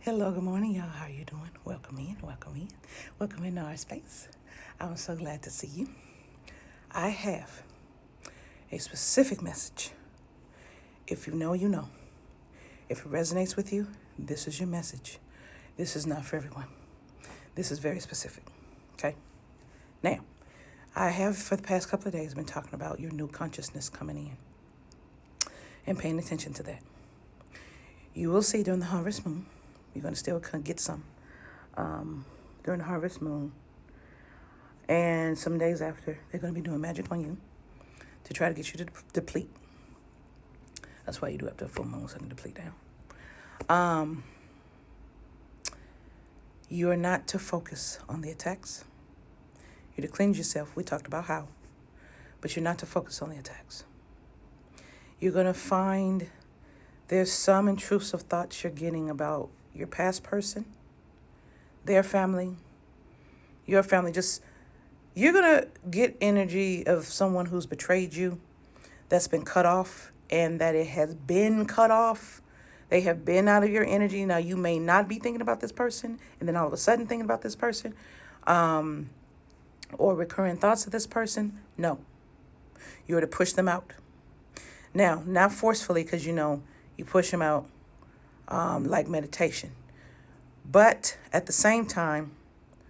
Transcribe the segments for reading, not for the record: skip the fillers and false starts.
Hello, good morning, y'all. How you doing? Welcome in, welcome in, welcome into our space. I'm so glad to see you. I have a specific message. If you know, you know. If it resonates with you, this is your message. This is not for everyone. This is very specific. Okay? Now, I have for the past couple of days been talking about your new consciousness coming in and paying attention to that. You will see during the harvest moon, you're going to still get some during the harvest moon. And some days after, they're going to be doing magic on you to try to get you to deplete. That's why you do after a full moon, so you can deplete down. You are not to focus on the attacks. You're to cleanse yourself. We talked about how. But you're not to focus on the attacks. You're going to find there's some intrusive thoughts you're getting about your past person, their family, your family. You're going to get energy of someone who's betrayed you, that's been cut off, and that it has been cut off. They have been out of your energy. Now, you may not be thinking about this person, and then all of a sudden thinking about this person, or recurring thoughts of this person. No. You're to push them out. Now, not forcefully, because you push them out like meditation. But at the same time,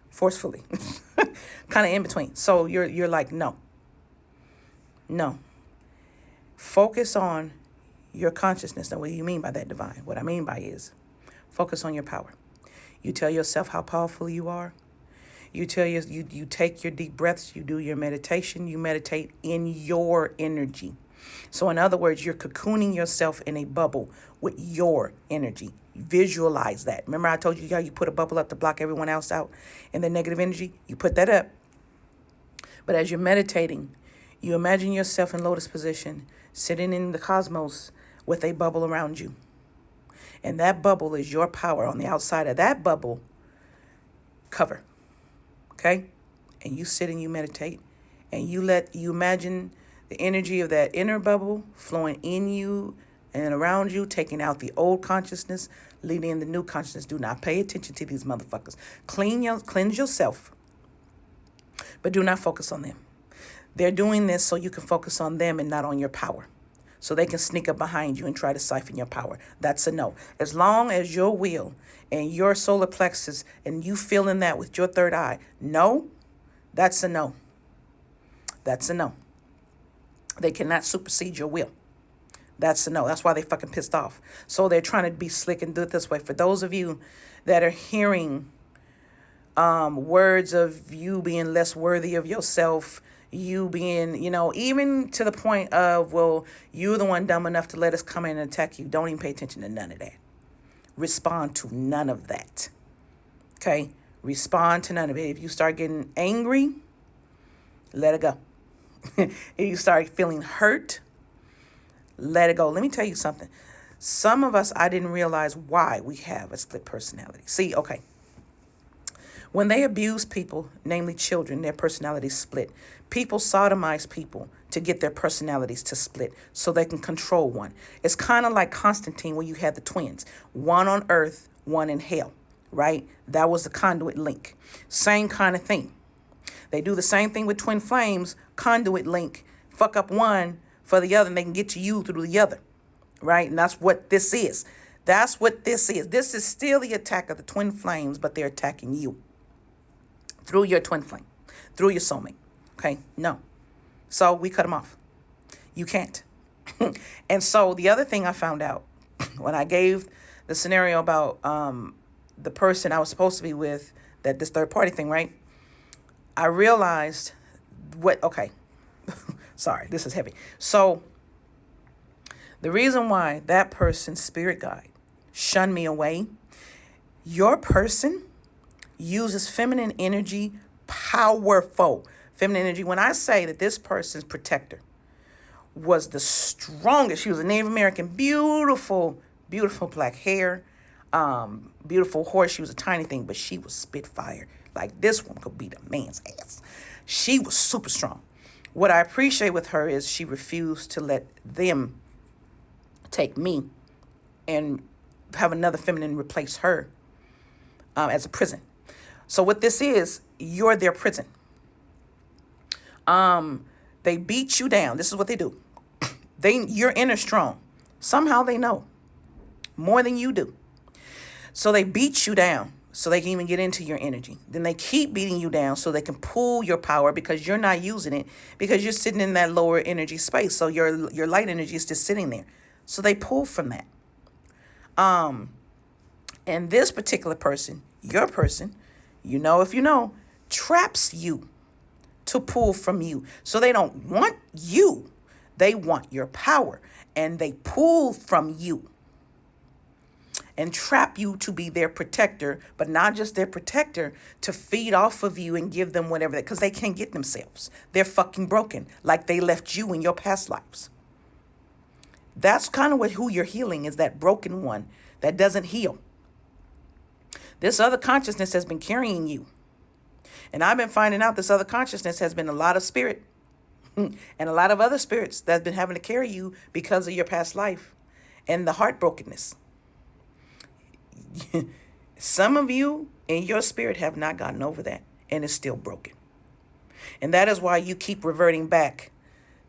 forcefully. Kind of in between. So you're like, no. Focus on your consciousness. Now, what do you mean by that, divine? What I mean by is focus on your power. You tell yourself how powerful you are. You take your deep breaths. You do your meditation. You meditate in your energy. So in other words, you're cocooning yourself in a bubble with your energy. Visualize that. Remember I told you how you put a bubble up to block everyone else out in the negative energy? You put that up. But as you're meditating, you imagine yourself in lotus position, sitting in the cosmos with a bubble around you. And that bubble is your power. On the outside of that bubble, cover. Okay? And you sit and you meditate. And you imagine the energy of that inner bubble flowing in you and around you, taking out the old consciousness, leading in the new consciousness. Do not pay attention to these motherfuckers. Cleanse yourself, but do not focus on them. They're doing this so you can focus on them and not on your power. So they can sneak up behind you and try to siphon your power. That's a no. As long as your will and your solar plexus and you feeling that with your third eye, no, that's a no. That's a no. They cannot supersede your will. That's a no. That's why they fucking pissed off. So they're trying to be slick and do it this way. For those of you that are hearing words of you being less worthy of yourself, you being, even to the point of, well, you're the one dumb enough to let us come in and attack you. Don't even pay attention to none of that. Respond to none of that. Okay? Respond to none of it. If you start getting angry, let it go. If you start feeling hurt, let it go. Let me tell you something. Some of us, I didn't realize why we have a split personality. See, okay. When they abuse people, namely children, their personalities split. People sodomize people to get their personalities to split so they can control one. It's kind of like Constantine when you had the twins. One on earth, one in hell, right? That was the conduit link. Same kind of thing. They do the same thing with twin flames, conduit link, fuck up one for the other, and they can get to you through the other, right? And that's what this is. That's what this is. This is still the attack of the twin flames, but they're attacking you through your twin flame, through your soulmate, okay? No. So we cut them off. You can't. And so the other thing I found out when I gave the scenario about the person I was supposed to be with, that this third party thing, right? I realized sorry, this is heavy. So the reason why that person's spirit guide shunned me away, your person uses feminine energy, powerful feminine energy. When I say that this person's protector was the strongest, she was a Native American, beautiful, beautiful black hair, beautiful horse. She was a tiny thing, but she was spitfire. Like this one could beat a man's ass. She was super strong. What I appreciate with her is she refused to let them take me and have another feminine replace her as a prison. So what this is, you're their prison. They beat you down. This is what they do. You're inner strong. Somehow they know more than you do. So they beat you down so they can even get into your energy. Then they keep beating you down so they can pull your power because you're not using it, because you're sitting in that lower energy space. So your light energy is just sitting there. So they pull from that. And this particular person, your person, if you know, traps you to pull from you. So they don't want you. They want your power. And they pull from you and trap you to be their protector, but not just their protector, to feed off of you and give them whatever, because they can't get themselves. They're fucking broken, like they left you in your past lives. That's kind of who you're healing, is that broken one that doesn't heal. This other consciousness has been carrying you. And I've been finding out this other consciousness has been a lot of spirit and a lot of other spirits that's been having to carry you because of your past life and the heartbrokenness. Some of you in your spirit have not gotten over that and it's still broken. And that is why you keep reverting back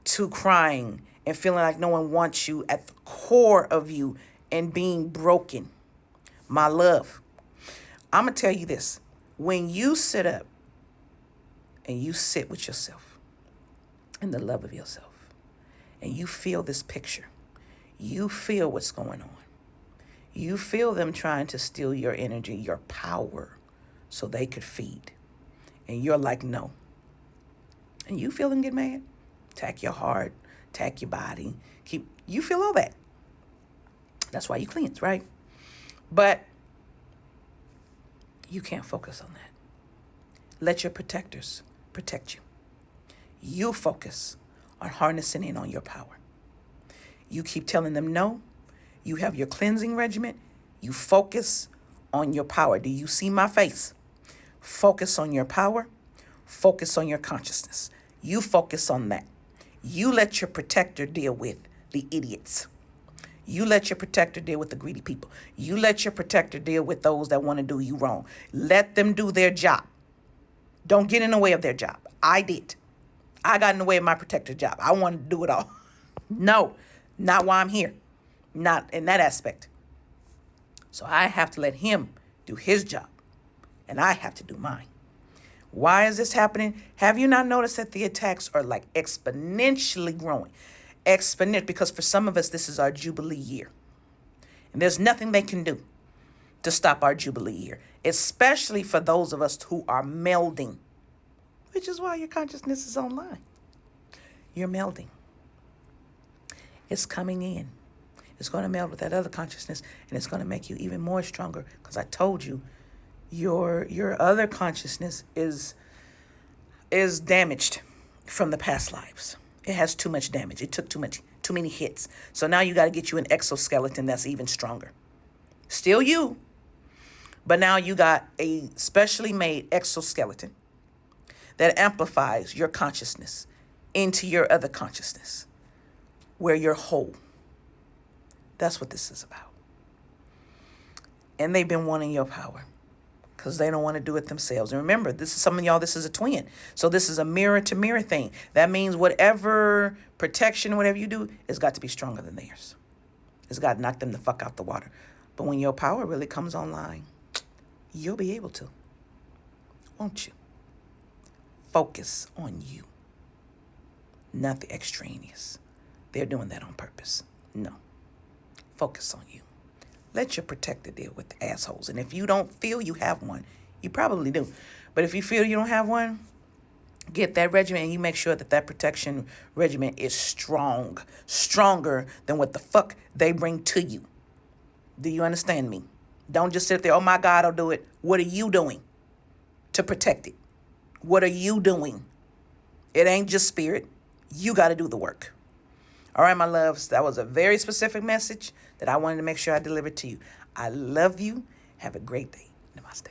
to crying and feeling like no one wants you at the core of you and being broken. My love, I'm going to tell you this. When you sit up and you sit with yourself and the love of yourself and you feel this picture, you feel what's going on. You feel them trying to steal your energy, your power, so they could feed. And you're like, no. And you feel them get mad. Attack your heart, attack your body. You feel all that. That's why you cleanse, right? But you can't focus on that. Let your protectors protect you. You focus on harnessing in on your power. You keep telling them no. You have your cleansing regimen. You focus on your power. Do you see my face? Focus on your power. Focus on your consciousness. You focus on that. You let your protector deal with the idiots. You let your protector deal with the greedy people. You let your protector deal with those that want to do you wrong. Let them do their job. Don't get in the way of their job. I did. I got in the way of my protector's job. I wanted to do it all. No, not why I'm here. Not in that aspect. So I have to let him do his job. And I have to do mine. Why is this happening? Have you not noticed that the attacks are like exponentially growing? Because for some of us, this is our Jubilee year. And there's nothing they can do to stop our Jubilee year, especially for those of us who are melding, which is why your consciousness is online. You're melding. It's coming in. It's going to meld with that other consciousness, and it's going to make you even more stronger, because I told you your other consciousness is damaged from the past lives. It has too much damage. It took too many hits. So now you got to get you an exoskeleton that's even stronger. Still you, but now you got a specially made exoskeleton that amplifies your consciousness into your other consciousness, where you're whole. That's what this is about. And they've been wanting your power because they don't want to do it themselves. And remember, some of y'all, this is a twin. So this is a mirror to mirror thing. That means whatever protection, whatever you do, it's got to be stronger than theirs. It's got to knock them the fuck out the water. But when your power really comes online, you'll be able to. Won't you? Focus on you, not the extraneous. They're doing that on purpose. No. Focus on you. Let your protector deal with the assholes. And if you don't feel you have one, you probably do. But if you feel you don't have one, get that regimen and you make sure that protection regimen is strong. Stronger than what the fuck they bring to you. Do you understand me? Don't just sit there, oh my God, I'll do it. What are you doing to protect it? What are you doing? It ain't just spirit. You got to do the work. All right, my loves, that was a very specific message that I wanted to make sure I delivered to you. I love you. Have a great day. Namaste.